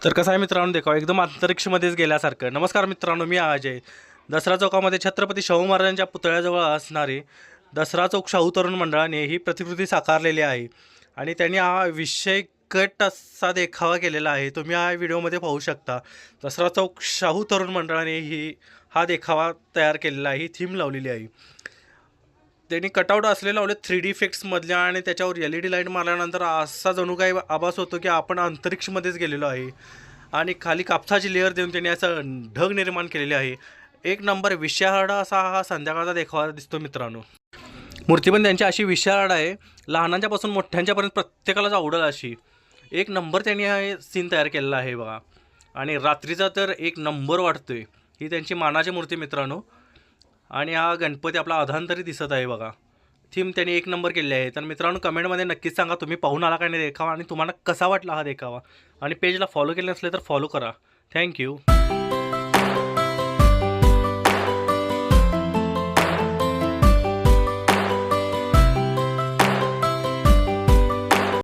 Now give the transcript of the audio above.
तर कसं आहे मित्रांनो, देखा एकदम अंतरिक्षमध्येच गेल्यासारखं. नमस्कार मित्रांनो, मी अजय. दसरा चौकामध्ये छत्रपती शाहू महाराजांच्या पुतळ्याजवळ असणारे दसरा चौक शाहू तरुण मंडळाने ही प्रतिकृती साकारलेली आहे आणि त्यांनी हा विषय कट असा देखावा केलेला आहे. तुम्ही हा व्हिडिओमध्ये पाहू शकता. दसरा चौक शाहू तरुण मंडळाने हा देखावा तयार केलेला आहे, ही थीम लावलेली आहे. त्यांनी कटआउट असले लावले 3D इफेक्ट्समधल्या आणि त्याच्यावर LED लाईट मारल्यानंतर असा जणू काही आभास होतो की आपण अंतरिक्षमध्येच गेलेलो आहे. आणि खाली कापसाची लेअर देऊन त्यांनी असं ढग निर्माण केलेले आहे. एक नंबर विशाळ असा हा संध्याकाळचा देखावा दिसतो मित्रांनो. मूर्ती पण त्यांची अशी विशाळ आहे, लहानांच्यापासून मोठ्यांच्यापर्यंत प्रत्येकालाच आवडेल अशी. एक नंबर त्यांनी हा सीन तयार केलेला आहे बघा. आणि रात्रीचा तर एक नंबर वाटतोय. ही त्यांची मानाची मूर्ती मित्रांनो. आणि हा गणपती आपला अधांतरी दिसत आहे बघा. थीम त्यांनी एक नंबर केली आहे. तर मित्रांनो, कमेंटमध्ये नक्कीच सांगा तुम्ही पाहून आला का नाही देखावा आणि तुम्हाला कसा वाटला हा देखावा. आणि पेजला फॉलो केले नसले तर फॉलो करा. थँक्यू.